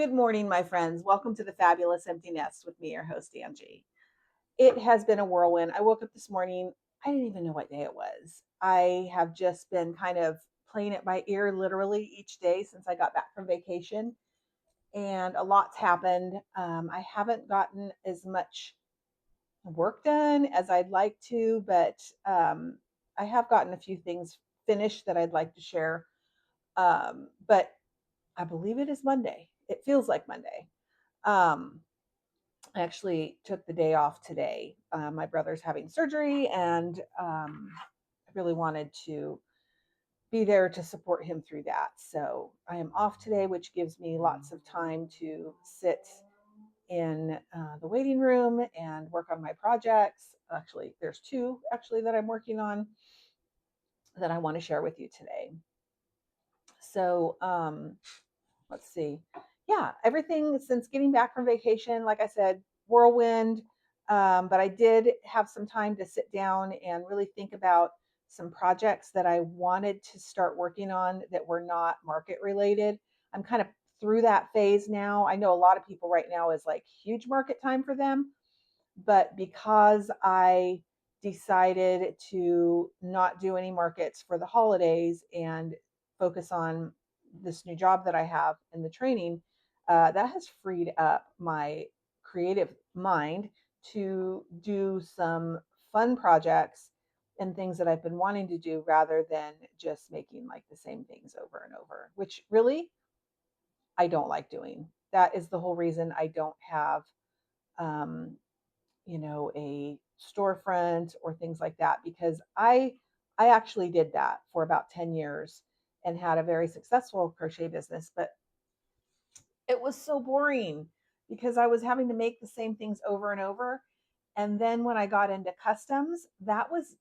Good morning, my friends. Welcome to the Fabulous Empty Nest with me, your host, Angie. It has been a whirlwind. I woke up this morning, I didn't even know what day it was. I have just been kind of playing it by ear literally each day since I got back from vacation, and a lot's happened. I haven't gotten as much work done as I'd like to, but I have gotten a few things finished that I'd like to share. But I believe it is Monday. It feels like Monday. Um, I actually took the day off today. My brother's having surgery, and I really wanted to be there to support him through that. So I am off today, which gives me lots of time to sit in the waiting room and work on my projects. Actually, there's two that I'm working on that I want to share with you today. So let's see. Yeah, everything since getting back from vacation, like I said, whirlwind. But I did have some time to sit down and really think about some projects that I wanted to start working on that were not market related. I'm kind of through that phase now. I know a lot of people right now is like huge market time for them, but because I decided to not do any markets for the holidays and focus on this new job that I have in the training, that has freed up my creative mind to do some fun projects and things that I've been wanting to do rather than just making like the same things over and over, which really I don't like doing. That is the whole reason I don't have um, a storefront or things like that, because I actually did that for about 10 years and had a very successful crochet business, but it was so boring because I was having to make the same things over and over. And then when I got into customs, that was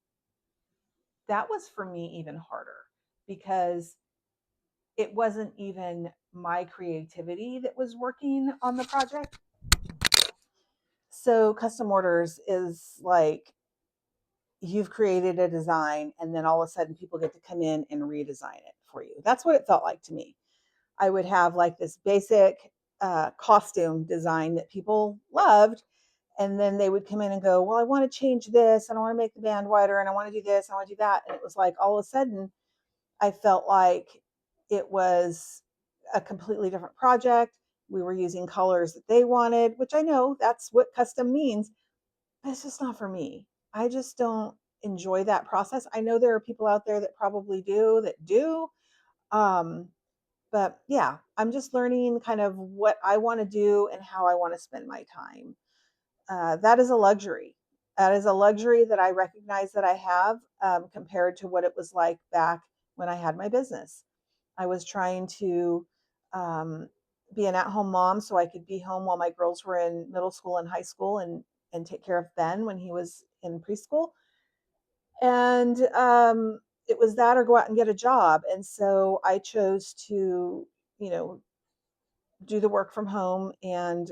for me even harder because it wasn't even my creativity that was working on the project. So custom orders is like you've created a design and then all of a sudden people get to come in and redesign it for you. That's what it felt like to me. I would have like this basic costume design that people loved. And then they would come in and go, well, I want to change this and I want to make the band wider and I want to do this, and I want to do that. And it was like all of a sudden I felt like it was a completely different project. We were using colors that they wanted, which I know that's what custom means, but it's just not for me. I just don't enjoy that process. I know there are people out there that probably do. Um, but yeah, I'm just learning kind of what I want to do and how I want to spend my time. That is a luxury. That is a luxury that I recognize that I have, compared to what it was like back when I had my business. I was trying to um, be an at-home mom so I could be home while my girls were in middle school and high school, and take care of Ben when he was in preschool. And it was that or go out and get a job. And so I chose to, you know, do the work from home and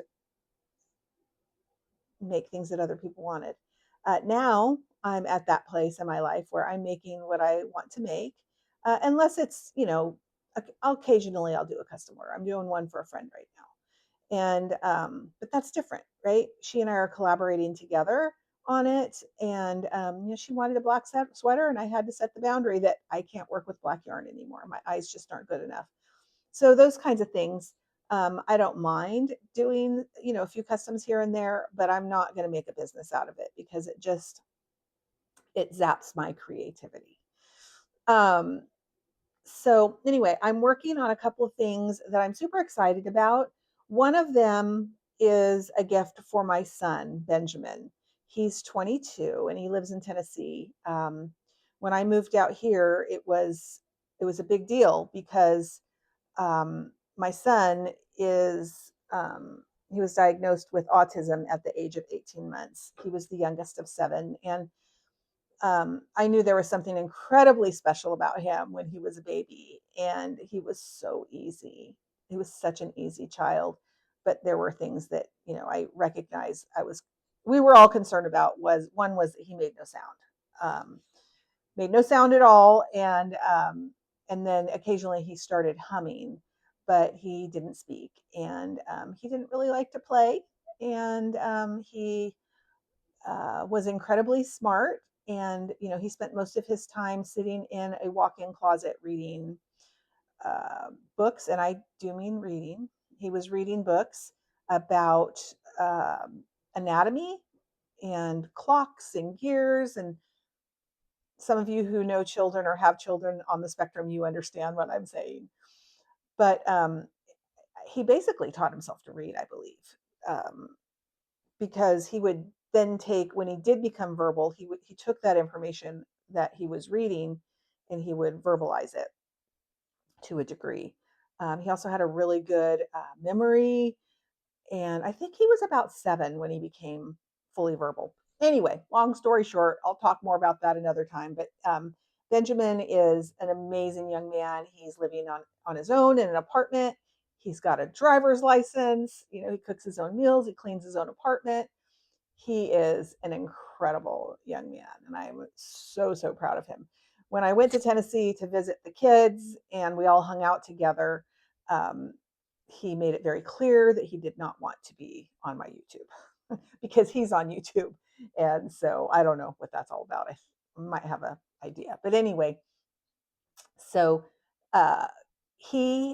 make things that other people wanted. Now I'm at that place in my life where I'm making what I want to make, unless it's, occasionally I'll do a custom order. I'm doing one for a friend right now. And but that's different, right? She and I are collaborating together on it, and she wanted a black sweater, and I had to set the boundary that I can't work with black yarn anymore. My eyes just aren't good enough. So those kinds of things, I don't mind doing, a few customs here and there, but I'm not going to make a business out of it because it zaps my creativity. Um, so anyway, I'm working on a couple of things that I'm super excited about. One of them is a gift for my son, Benjamin. He's 22 and he lives in Tennessee. When I moved out here, it was a big deal because my son he was diagnosed with autism at the age of 18 months. He was the youngest of seven, and I knew there was something incredibly special about him when he was a baby, and he was so easy. He was such an easy child, but there were things that I recognized. We were all concerned about. Was that he made no sound, made no sound at all, and then occasionally he started humming, but he didn't speak, and he didn't really like to play, and he was incredibly smart. And he spent most of his time sitting in a walk-in closet reading books, and I do mean reading. He was reading books about anatomy and clocks and gears. And some of you who know children or have children on the spectrum, you understand what I'm saying. But he basically taught himself to read, I believe, um, because he would then take, when he did become verbal, he took that information that he was reading and he would verbalize it to a degree. He also had a really good memory, and I think he was about 7 when he became fully verbal. Anyway, long story short, I'll talk more about that another time. But Benjamin is an amazing young man. He's living on his own in an apartment. He's got a driver's license. He cooks his own meals. He cleans his own apartment. He is an incredible young man, and I'm so, so proud of him. When I went to Tennessee to visit the kids and we all hung out together, um, he made it very clear that he did not want to be on my YouTube because he's on YouTube. And so I don't know what that's all about. I might have an idea. But anyway, so uh,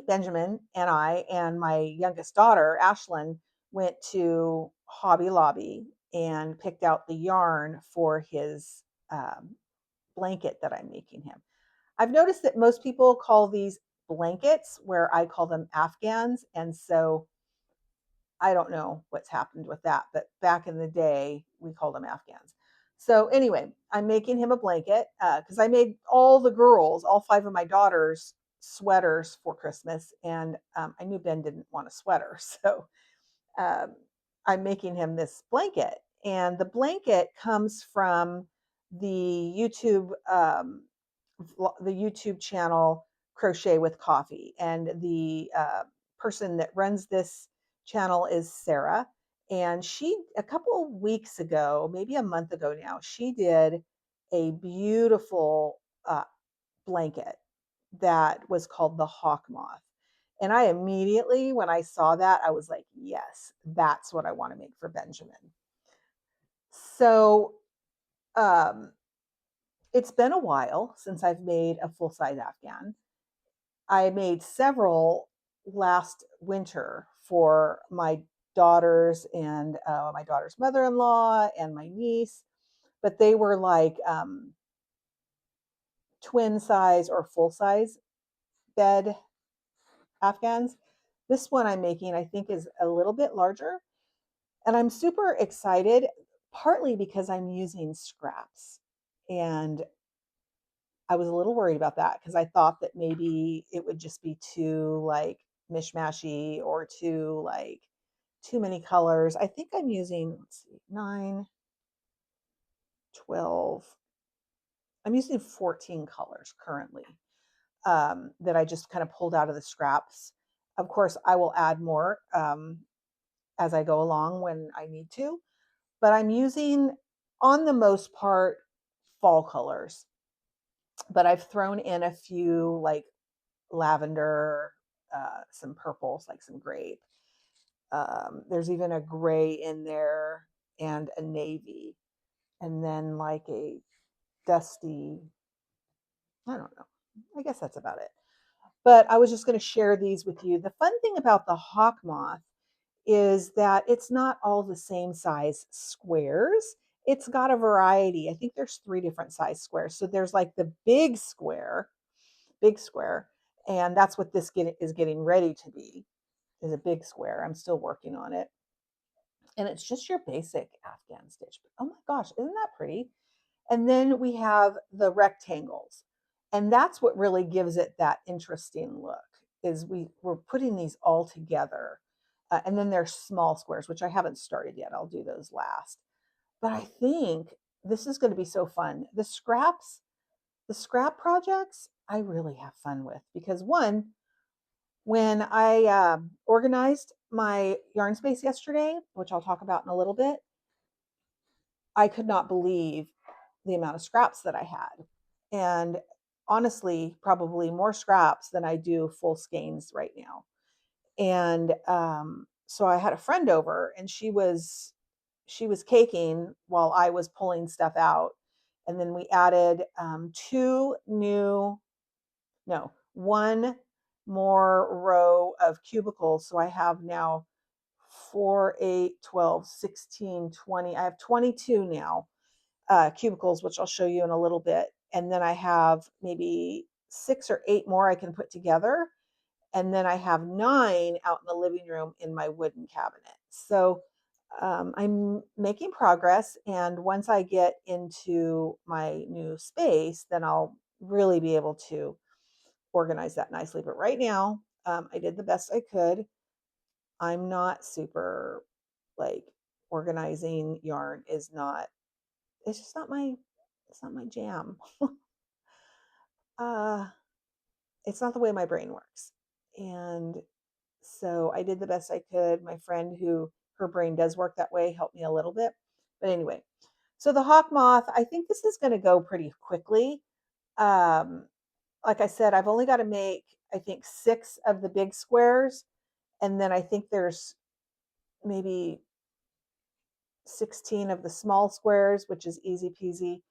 Benjamin, and I and my youngest daughter, Ashlyn, went to Hobby Lobby and picked out the yarn for his um, blanket that I'm making him. I've noticed that most people call these blankets, where I call them Afghans. And so I don't know what's happened with that, but back in the day, we called them Afghans. So anyway, I'm making him a blanket because I made all the girls, all 5 of my daughters, sweaters for Christmas, and I knew Ben didn't want a sweater, so um, I'm making him this blanket. And the blanket comes from the YouTube channel Crochet with Coffee, and the person that runs this channel is Sarah. And she, a couple of weeks ago, maybe a month ago now, she did a beautiful blanket that was called the Hawk Moth. And I immediately, when I saw that, I was like, yes, that's what I want to make for Benjamin. So um, it's been a while since I've made a full size Afghan. I made several last winter for my daughters and my daughter's mother-in-law and my niece, but they were like twin size or full size bed Afghans. This one I'm making, I think, is a little bit larger. And I'm super excited, partly because I'm using scraps. And I was a little worried about that because I thought that maybe it would just be too like mishmashy or too many colors. I think I'm using, let's see, 9, 12. I'm using 14 colors currently that I just kind of pulled out of the scraps. Of course, I will add more as I go along when I need to, but I'm using, on the most part, fall colors. But I've thrown in a few like lavender, some purples, like some grape. There's even a gray in there and a navy, and then like a dusty, I don't know. I guess that's about it. But I was just going to share these with you. The fun thing about the hawk moth is that it's not all the same size squares. It's got a variety. I think there's 3 different size squares. So there's like the big square, and that's what this is getting ready to be, is a big square. I'm still working on it. And it's just your basic Afghan stitch. But oh my gosh, isn't that pretty? And then we have the rectangles. And that's what really gives it that interesting look, is we're putting these all together. And then there's small squares, which I haven't started yet. I'll do those last. But I think this is going to be so fun. The scrap projects, I really have fun with, because one, when I organized my yarn space yesterday, which I'll talk about in a little bit, I could not believe the amount of scraps that I had. And honestly, probably more scraps than I do full skeins right now. And so I had a friend over, and she was caking while I was pulling stuff out. And then we added two new, no, one more row of cubicles. So I have now 4, 8, 12, 16, 20. I have 22 now cubicles, which I'll show you in a little bit. And then I have maybe 6 or 8 more I can put together. And then I have 9 out in the living room in my wooden cabinet. So I'm making progress. And once I get into my new space, then I'll really be able to organize that nicely. But right now, I did the best I could. I'm not super like organizing yarn is not, it's just not my, it's not my jam. uh, it's not the way my brain works. And so I did the best I could. My friend who her brain does work that way helped me a little bit. But anyway, so the hawk moth, I think this is going to go pretty quickly. Um, like I said, I've only got to make, I think, 6 of the big squares. And then I think there's maybe 16 of the small squares, which is easy peasy.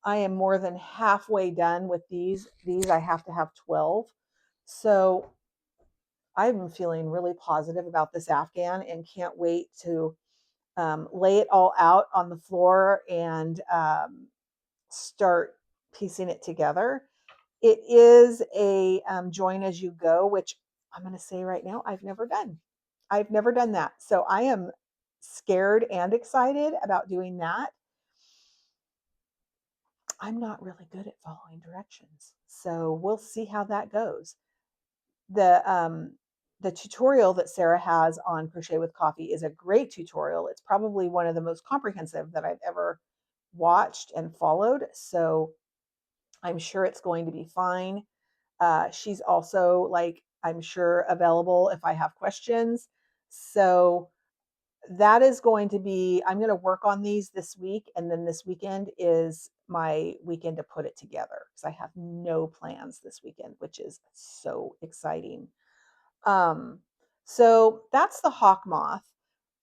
I am more than halfway done with these. These I have to have 12. So I'm feeling really positive about this Afghan and can't wait to lay it all out on the floor and start piecing it together. It is a join as you go, which I'm going to say right now, I've never done. I've never done that. So I am scared and excited about doing that. I'm not really good at following directions. So we'll see how that goes. The tutorial that Sarah has on Crochet with Coffee is a great tutorial. It's probably one of the most comprehensive that I've ever watched and followed. So I'm sure it's going to be fine. She's also, like, I'm sure, available if I have questions. So that is going to be, I'm going to work on these this week. And then this weekend is my weekend to put it together because I have no plans this weekend, which is so exciting. Um, so that's the hawk moth.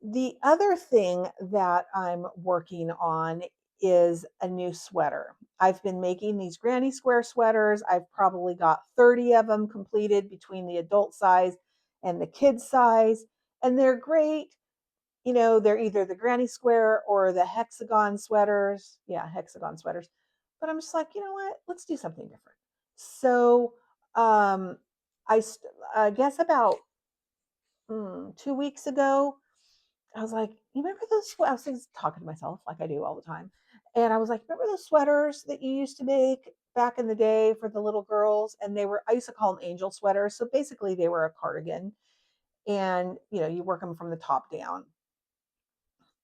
The other thing that I'm working on is a new sweater. I've been making these granny square sweaters. I've probably got 30 of them completed between the adult size and the kid size, and they're great. You know, they're either the granny square or the hexagon sweaters. Yeah, hexagon sweaters. But I'm just like, you know what? Let's do something different. So um, I guess about 2 weeks ago, I was like, you remember those? I was just talking to myself like I do all the time. And I was like, remember those sweaters that you used to make back in the day for the little girls? And they were, I used to call them angel sweaters. So basically, they were a cardigan. And, you know, you work them from the top down.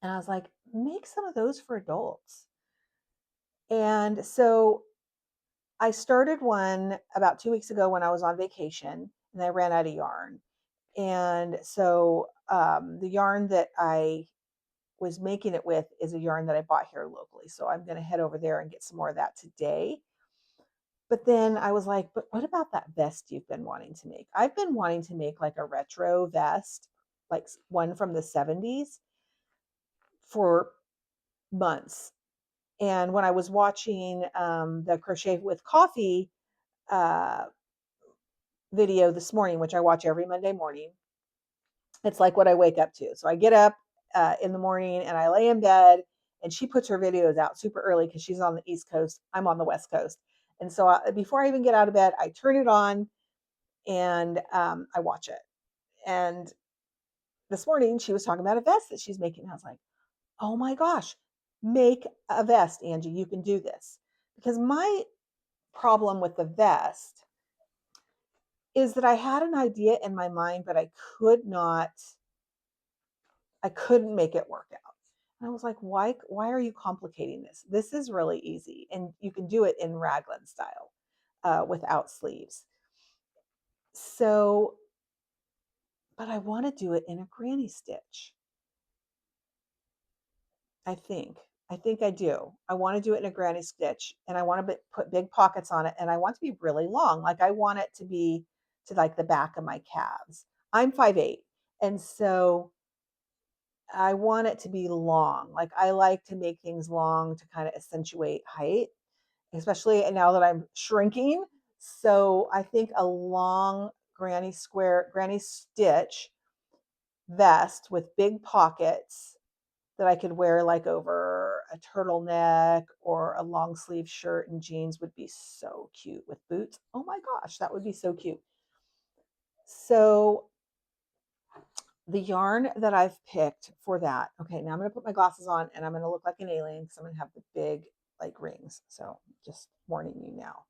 And I was like, make some of those for adults. And so I started one about 2 weeks ago when I was on vacation and I ran out of yarn. And so the yarn that I was making it with is a yarn that I bought here locally. So I'm going to head over there and get some more of that today. But then I was like, but what about that vest you've been wanting to make? I've been wanting to make like a retro vest, like one from the 70s for months. And when I was watching the Crochet with Coffee uh, video this morning, which I watch every Monday morning, it's like what I wake up to. So I get up in the morning and I lay in bed, and she puts her videos out super early because she's on the East Coast. I'm on the West Coast. And so before I even get out of bed, I turn it on and I watch it. And this morning she was talking about a vest that she's making. I was like, oh my gosh, make a vest, Angie. You can do this. Because my problem with the vest is that I had an idea in my mind, but I couldn't make it work out. And I was like, why are you complicating this? This is really easy. And you can do it in raglan style without sleeves. So, but I want to do it in a granny stitch. I think. I think I do. I want to do it in a granny stitch, and I want to put big pockets on it, and I want to be really long. Like I want it to be to like the back of my calves. I'm 5'8", and so I want it to be long. Like I like to make things long to kind of accentuate height, especially now that I'm shrinking. So I think a long granny stitch vest with big pockets that I could wear like over a turtleneck or a long sleeve shirt and jeans would be so cute with boots. Oh my gosh, that would be so cute. So the yarn that I've picked for that. Okay, now I'm going to put my glasses on and I'm going to look like an alien because I'm going to have the big like rings. So just warning you now.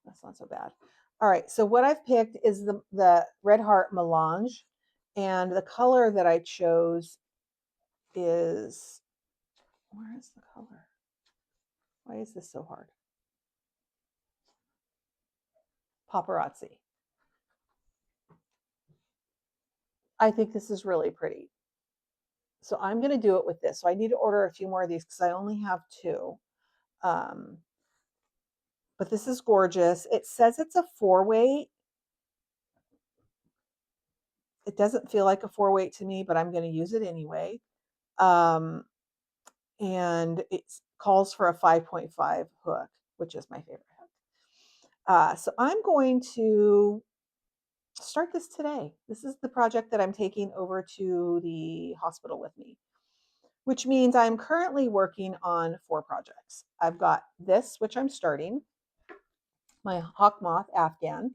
That's not so bad. All right, so what I've picked is the Red Heart Melange, and the color that I chose is, where is the color? Why is this so hard? Paparazzi. I think this is really pretty. So I'm going to do it with this. So I need to order a few more of these because I only have two. Um, but this is gorgeous. It says it's a 4-weight. It doesn't feel like a 4-weight to me, but I'm going to use it anyway. Um, and it calls for a 5.5 hook, which is my favorite hook. So I'm going to start this today. This is the project that I'm taking over to the hospital with me, which means I'm currently working on 4 projects. I've got this, which I'm starting, my Hawk Moth Afghan.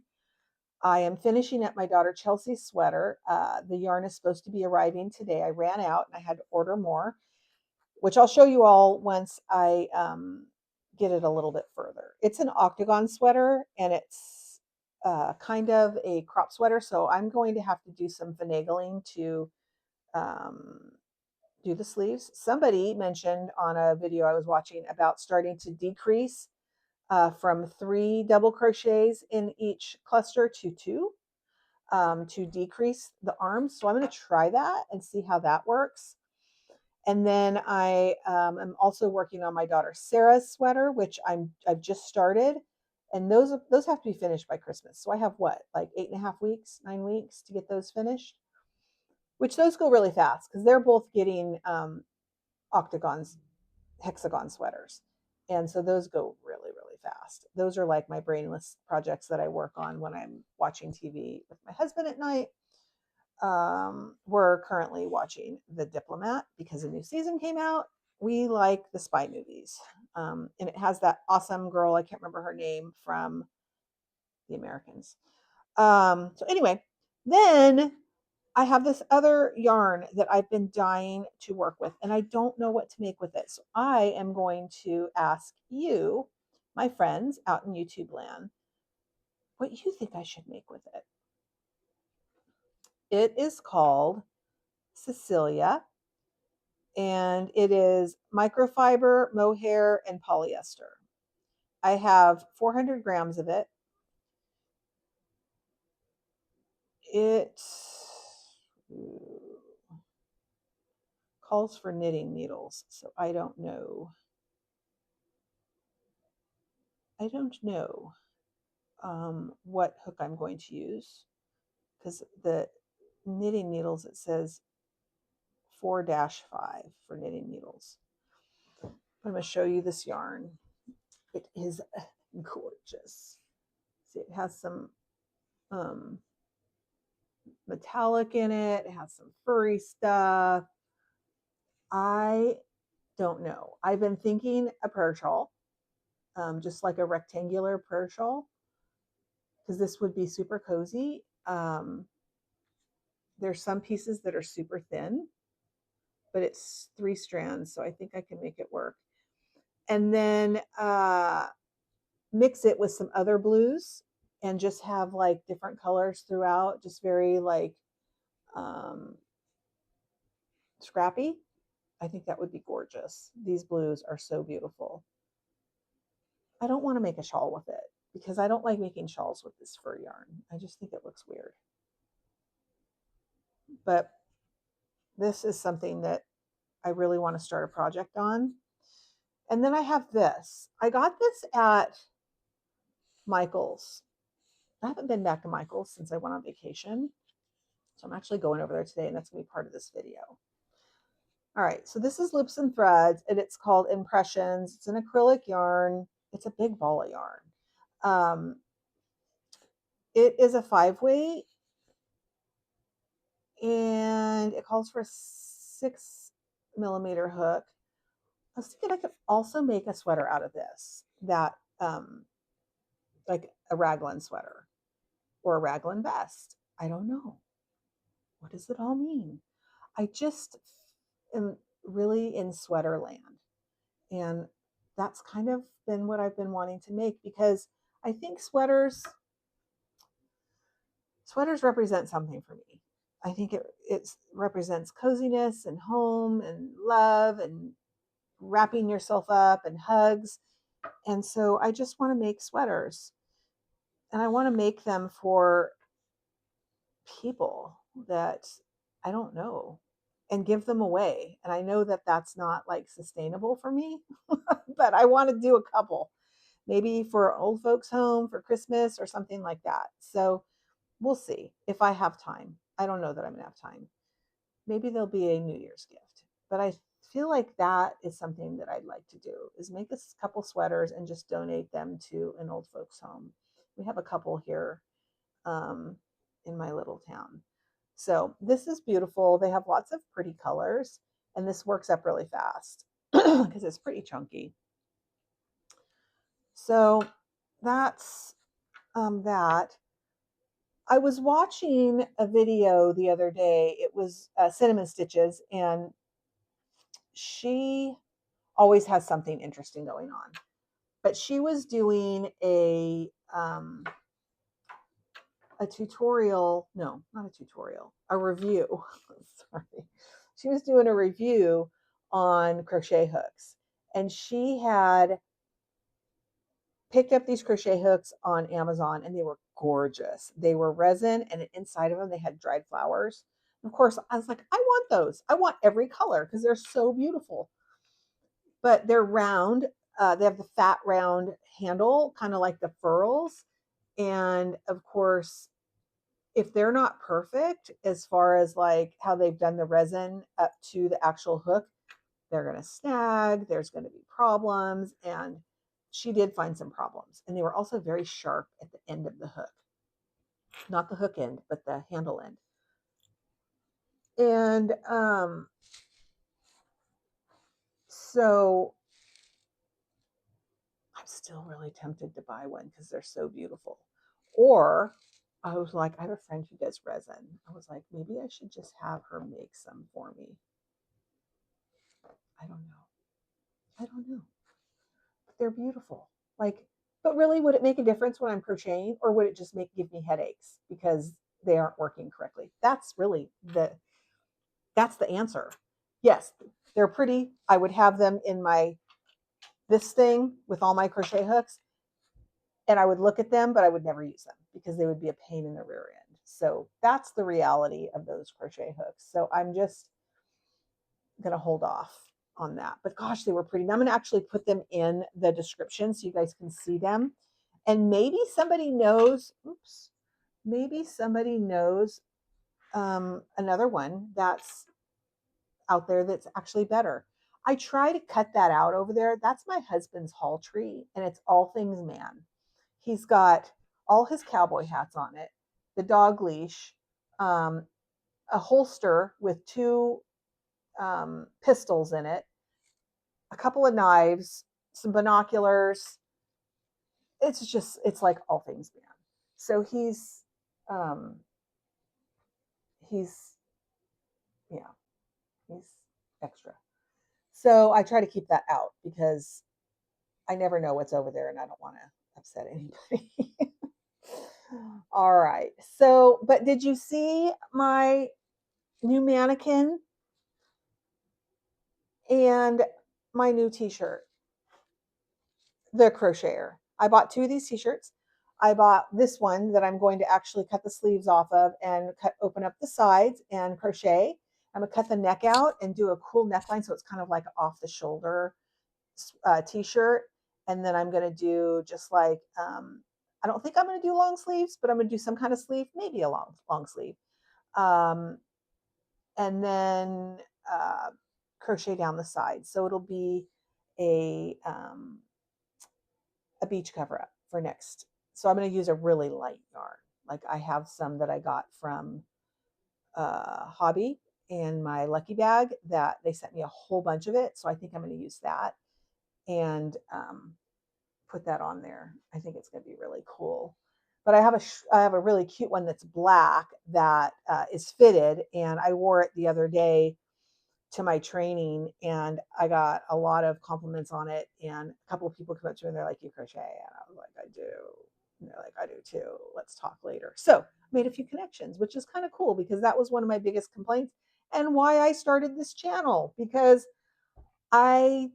I am finishing up my daughter Chelsea's sweater. The yarn is supposed to be arriving today. I ran out and I had to order more, which I'll show you all once I get it a little bit further. It's an octagon sweater and it's kind of a crop sweater. So I'm going to have to do some finagling to do the sleeves. Somebody mentioned on a video I was watching about starting to decrease from 3 double crochets in each cluster to 2 to decrease the arms. So I'm going to try that and see how that works. And then I am also working on my daughter Sarah's sweater, which I've just started, and those have to be finished by Christmas. So I have what, like 8.5 weeks, 9 weeks to get those finished, which those go really fast because they're both getting octagons, hexagon sweaters, and so those go really really fast. Those are like my brainless projects that I work on when I'm watching TV with my husband at night. We're currently watching The Diplomat because a new season came out. We like the spy movies. And it has that awesome girl, I can't remember her name, from The Americans. So anyway, then I have this other yarn that I've been dying to work with, and I don't know what to make with it. So I am going to ask you, my friends out in YouTube land, what you think I should make with it. It is called Cecilia, and it is microfiber, mohair, and polyester. I have 400 grams of it. It calls for knitting needles, so I don't know. What hook I'm going to use because the knitting needles, it says 4-5 for knitting needles. I'm going to show you this yarn. It is gorgeous. See, it has some metallic in it. It has some furry stuff. I don't know. I've been thinking a prayer shawl, just like a rectangular prayer shawl, because this would be super cozy. There's some pieces that are super thin, but it's 3 strands, so I think I can make it work. And then mix it with some other blues and just have like different colors throughout, just very like scrappy. I think that would be gorgeous. These blues are so beautiful. I don't want to make a shawl with it because I don't like making shawls with this fur yarn. I just think it looks weird. But this is something that I really want to start a project on. And then I have this. I got this at Michael's. I haven't been back to Michael's since I went on vacation. So I'm actually going over there today, and that's going to be part of this video. All right, so this is Loops and Threads, and it's called Impressions. It's an acrylic yarn. It's a big ball of yarn. It is a 5-weight, and it calls for a 6mm hook. I was thinking I could also make a sweater out of this, that like a raglan sweater or a raglan vest. I don't know. What does it all mean? I just am really in sweater land. And that's kind of been what I've been wanting to make, because I think sweaters represent something for me. I think it represents coziness and home and love and wrapping yourself up and hugs. And so I just want to make sweaters, and I want to make them for people that I don't know and give them away. And I know that that's not like sustainable for me, but I want to do a couple, maybe for old folks home for Christmas or something like that. So we'll see if I have time. I don't know that I'm going to have time. Maybe there'll be a New Year's gift, but I feel like that is something that I'd like to do, is make a couple sweaters and just donate them to an old folks home. We have a couple here in my little town. So this is beautiful. They have lots of pretty colors, and this works up really fast because it's pretty chunky. So that's that. I was watching a video the other day. It was Cinnamon Stitches, and she always has something interesting going on. But she was doing a tutorial. No, not a tutorial. A review. Sorry. She was doing a review on crochet hooks, and she had picked up these crochet hooks on Amazon, and they were gorgeous. They were resin, and inside of them they had dried flowers. Of course, I was like, I want those. I want every color because they're so beautiful. But they're round. They have the fat round handle, kind of like the furls. And of course, if they're not perfect as far as like how they've done the resin up to the actual hook, they're going to snag. There's going to be problems. And she did find some problems. And they were also very sharp at the end of the hook. Not the hook end, but the handle end. And so I'm still really tempted to buy one because they're so beautiful. Or I was like, I have a friend who does resin. I was like, maybe I should just have her make some for me. I don't know. I don't know. But they're beautiful. Like, but really, would it make a difference when I'm crocheting, or would it just give me headaches because they aren't working correctly? That's really that's the answer. Yes, they're pretty. I would have them in this thing with all my crochet hooks, and I would look at them, but I would never use them because they would be a pain in the rear end. So that's the reality of those crochet hooks. So I'm just going to hold off on that. But gosh, they were pretty. And I'm going to actually put them in the description so you guys can see them. And maybe somebody knows, maybe somebody knows another one that's out there that's actually better. I try to cut that out over there. That's my husband's haul tree, and it's all things man. He's got all his cowboy hats on it, the dog leash, a holster with two pistols in it, a couple of knives, some binoculars. It's like all things man. So he's yeah, he's extra. So I try to keep that out because I never know what's over there and I don't want to upset anybody. All right. So, but did you see my new mannequin and my new t-shirt? The crocheter. I bought 2 of these t-shirts. I bought this one that I'm going to actually cut the sleeves off of and open up the sides and crochet. I'm gonna cut the neck out and do a cool neckline so it's kind of like off the shoulder t-shirt. And then I'm gonna do just like I don't think I'm going to do long sleeves, but I'm going to do some kind of sleeve, maybe a long sleeve. Um, and then crochet down the side. So it'll be a, um, a beach cover up for next. So I'm going to use a really light yarn. Like I have some that I got from Hobby in my lucky bag that they sent me a whole bunch of it. So I think I'm going to use that and put that on there. I think it's going to be really cool. But I have a really cute one that's black that is fitted, and I wore it the other day to my training, and I got a lot of compliments on it. And a couple of people come up to me and they're like, "You crochet?" And I was like, "I do." And they're like, "I do too. Let's talk later." So made a few connections, which is kind of cool because that was one of my biggest complaints and why I started this channel, because I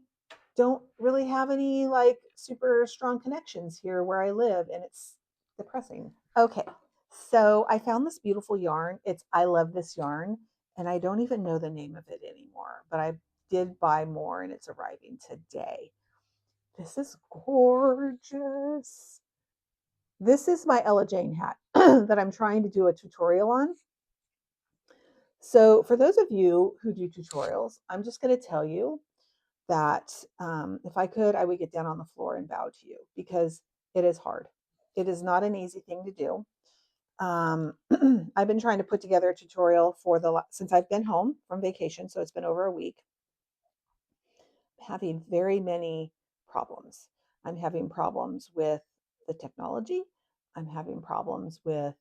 don't really have any like super strong connections here where I live, and it's depressing. Okay, so I found this beautiful yarn. I love this yarn, and I don't even know the name of it anymore, but I did buy more and it's arriving today. This is gorgeous. This is my Ella Jane hat that I'm trying to do a tutorial on. So for those of you who do tutorials, I'm just going to tell you that if I could, I would get down on the floor and bow to you because it is hard. It is not an easy thing to do. I've been trying to put together a tutorial since I've been home from vacation, so it's been over a week. I'm having very many problems. I'm having problems with the technology. I'm having problems with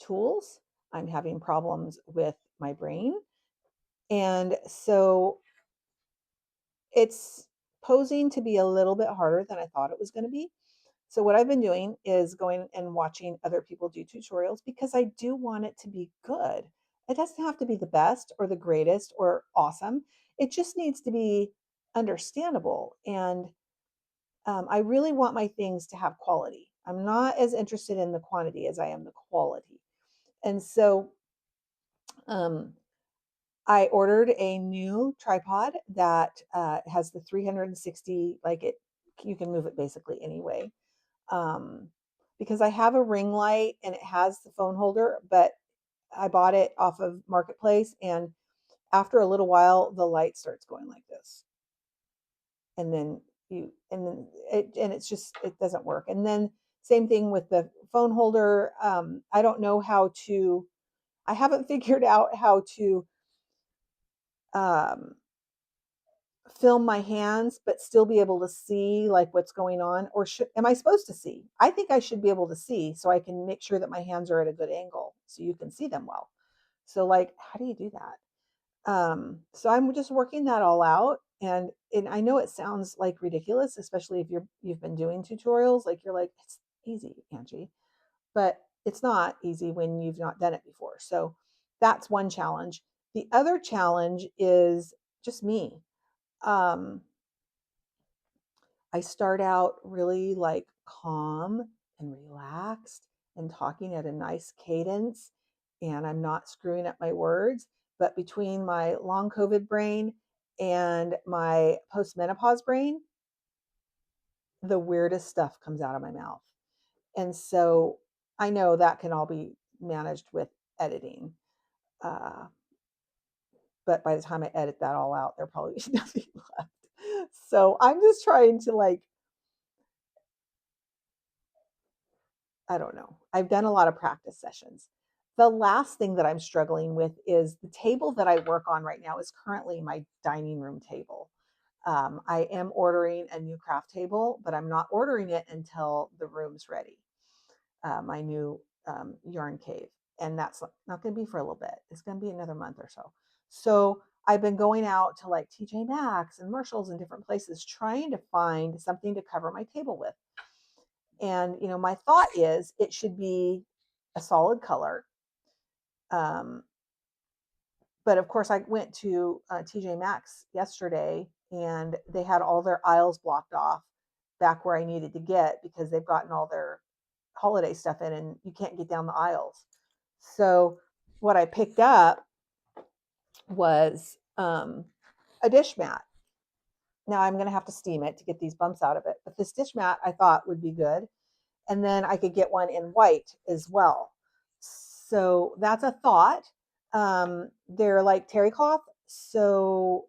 tools. I'm having problems with my brain. And so it's posing to be a little bit harder than I thought it was going to be. So what I've been doing is going and watching other people do tutorials because I do want it to be good. It doesn't have to be the best or the greatest or awesome. It just needs to be understandable. And I really want my things to have quality. I'm not as interested in the quantity as I am the quality. And so um, I ordered a new tripod that has the 360, you can move it basically anyway. Um, because I have a ring light and it has the phone holder, but I bought it off of Marketplace, and after a little while, the light starts going like this, and then it's just it doesn't work. And then same thing with the phone holder. I don't know how to. I haven't figured out how to um, film my hands but still be able to see like what's going on, or am I supposed to see? I think I should be able to see so I can make sure that my hands are at a good angle so you can see them well. So like, how do you do that? So I'm just working that all out, and I know it sounds like ridiculous, especially if you've been doing tutorials, like you're like, it's easy, Angie, but it's not easy when you've not done it before. So that's one challenge. The other challenge is just me. um I start out really like calm and relaxed and talking at a nice cadence, and I'm not screwing up my words. But between my long COVID brain and my postmenopause brain, the weirdest stuff comes out of my mouth. And so I know that can all be managed with editing. Uh, but by the time I edit that all out, there probably is nothing left. So I'm just trying to like, I don't know. I've done a lot of practice sessions. The last thing that I'm struggling with is the table that I work on right now is currently my dining room table. I am ordering a new craft table, but I'm not ordering it until the room's ready. My new yarn cave. And that's not going to be for a little bit. It's going to be another month or so. So I've been going out to like TJ Maxx and Marshalls and different places trying to find something to cover my table with. And, my thought is it should be a solid color. Um, but of course, I went to TJ Maxx yesterday and they had all their aisles blocked off back where I needed to get because they've gotten all their holiday stuff in and you can't get down the aisles. So what I picked up was a dish mat. Now I'm going to have to steam it to get these bumps out of it. But this dish mat I thought would be good. And then I could get one in white as well. So that's a thought. They're like terry cloth, so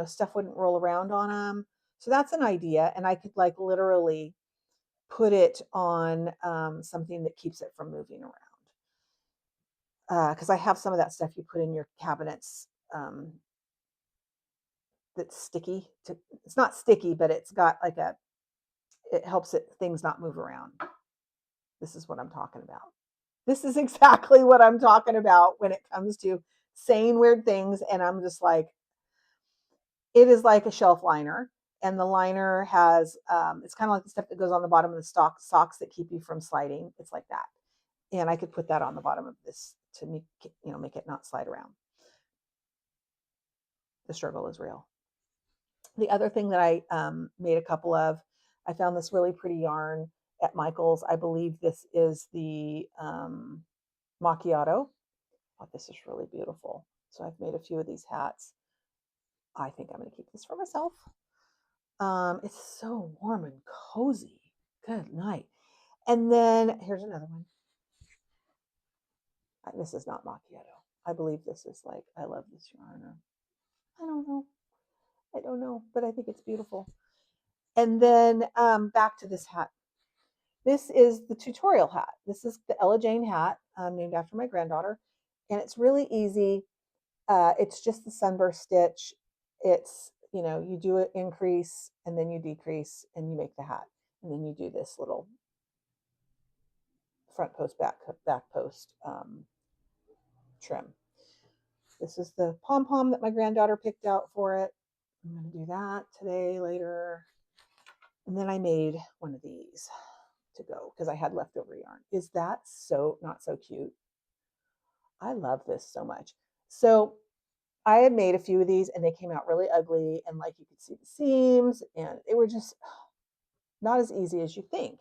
stuff wouldn't roll around on them. So that's an idea, and I could like literally put it on something that keeps it from moving around. Because I have some of that stuff you put in your cabinets that's sticky. It's not sticky, but it's got like it helps things not move around. This is what I'm talking about. This is exactly what I'm talking about when it comes to saying weird things. And I'm just like, it is like a shelf liner. And the liner has, it's kind of like the stuff that goes on the bottom of the socks that keep you from sliding. It's like that. And I could put that on the bottom of this to make it not slide around. The struggle is real. The other thing that I made a couple of, I found this really pretty yarn at Michael's. I believe this is the macchiato. Oh, this is really beautiful. So I've made a few of these hats. I think I'm going to keep this for myself. It's so warm and cozy. Good night. And then here's another one. This is not macchiato. I believe this is like, I love this yarn. I don't know. But I think it's beautiful. And then back to this hat. This is the tutorial hat. This is the Ella Jane hat, named after my granddaughter. And it's really easy. It's just the sunburst stitch. It's, you do an increase and then you decrease and you make the hat. And then you do this little front post, back post trim. This is the pom-pom that my granddaughter picked out for it. I'm going to do that today, later. And then I made one of these to go because I had leftover yarn. Is that so not so cute? I love this so much. So I had made a few of these and they came out really ugly, and like you could see the seams and they were just not as easy as you think.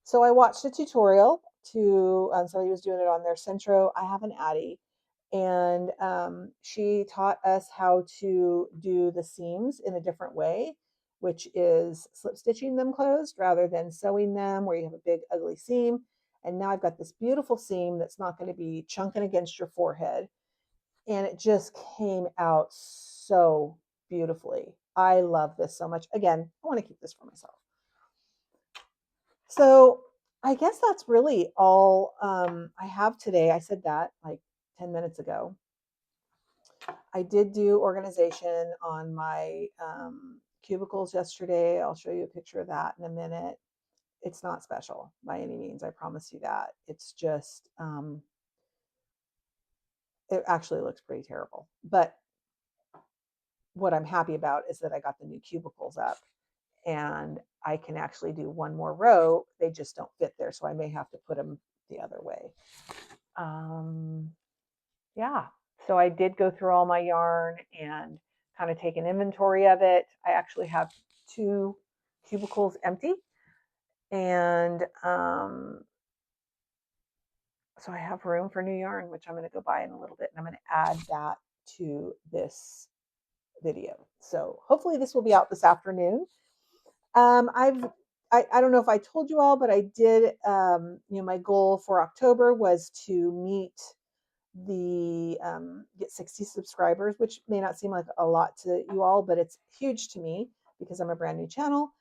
So I watched a tutorial to somebody was doing it on their Centro. I have an Addie, and she taught us how to do the seams in a different way, which is slip stitching them closed rather than sewing them where you have a big ugly seam. And now I've got this beautiful seam that's not going to be chunking against your forehead. And it just came out so beautifully. I love this so much. Again, I want to keep this for myself. So I guess that's really all I have today. I said that like 10 minutes ago. I did do organization on my cubicles yesterday. I'll show you a picture of that in a minute. It's not special by any means. I promise you that. It's just, it actually looks pretty terrible. But what I'm happy about is that I got the new cubicles up and I can actually do one more row. They just don't fit there. So I may have to put them the other way. Yeah. So I did go through all my yarn and kind of take an inventory of it. I actually have 2 cubicles empty. And so I have room for new yarn, which I'm going to go buy in a little bit. And I'm going to add that to this video. So hopefully this will be out this afternoon. I don't know if I told you all, but I did, my goal for October was to meet the get 60 subscribers, which may not seem like a lot to you all, but it's huge to me because I'm a brand new channel.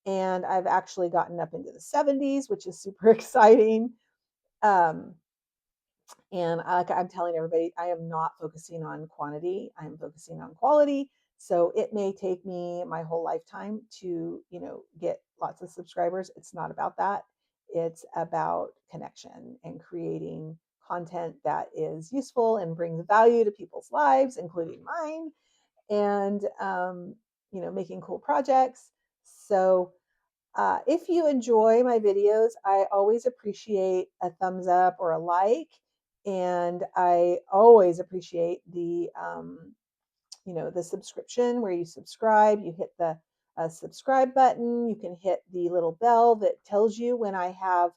And I've actually gotten up into the 70s, which is super exciting. And I'm telling everybody, I am not focusing on quantity. I'm focusing on quality. So it may take me my whole lifetime to, get lots of subscribers. It's not about that. It's about connection and creating content that is useful and brings value to people's lives, including mine, and, making cool projects. So if you enjoy my videos, I always appreciate a thumbs up or a like. And I always appreciate the subscription where you subscribe. You hit the subscribe button. You can hit the little bell that tells you when I have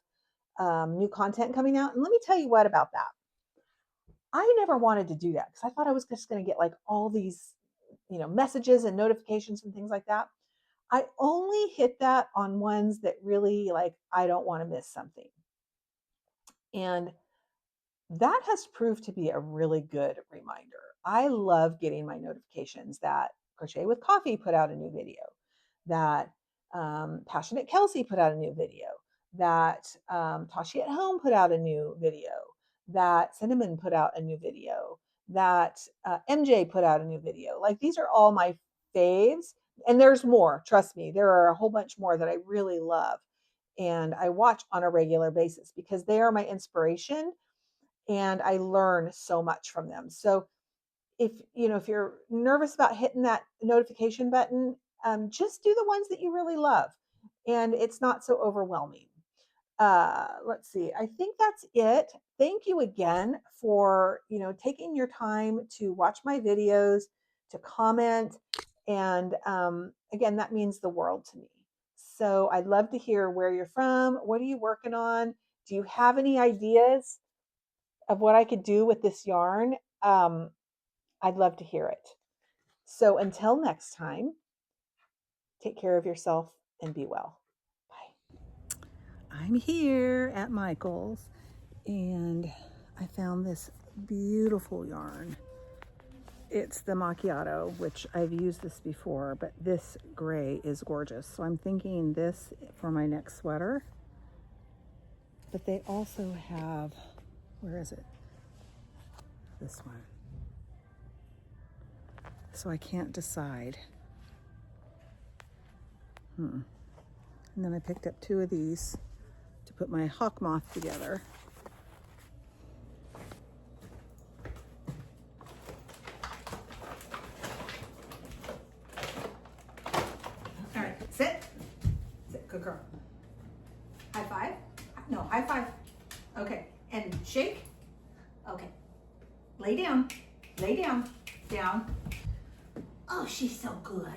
new content coming out. And let me tell you what about that. I never wanted to do that because I thought I was just going to get like all these, messages and notifications and things like that. I only hit that on ones that really like, I don't want to miss something. And that has proved to be a really good reminder. I love getting my notifications that Crochet with Coffee put out a new video, that Passionate Kelsey put out a new video, that Tashi at Home put out a new video, that Cinnamon put out a new video, that MJ put out a new video. Like these are all my faves. And there's more, trust me, there are a whole bunch more that I really love. And I watch on a regular basis because they are my inspiration and I learn so much from them. So if you're nervous about hitting that notification button, just do the ones that you really love, and it's not so overwhelming. Let's see. I think that's it. Thank you again for taking your time to watch my videos, to comment, and again, that means the world to me. So I'd love to hear where you're from. What are you working on? Do you have any ideas of what I could do with this yarn? I'd love to hear it. So until next time, take care of yourself and be well. Bye. I'm here at Michael's and I found this beautiful yarn. It's the macchiato, which I've used this before, but this gray is gorgeous. So I'm thinking this for my next sweater. But they also have, where is it? This one. So I can't decide. And then I picked up 2 of these to put my hawk moth together. All right, sit. Sit, good girl. High five? No, high five. Okay, and shake. Okay. Lay down. Lay down. Down. Oh, she's so good.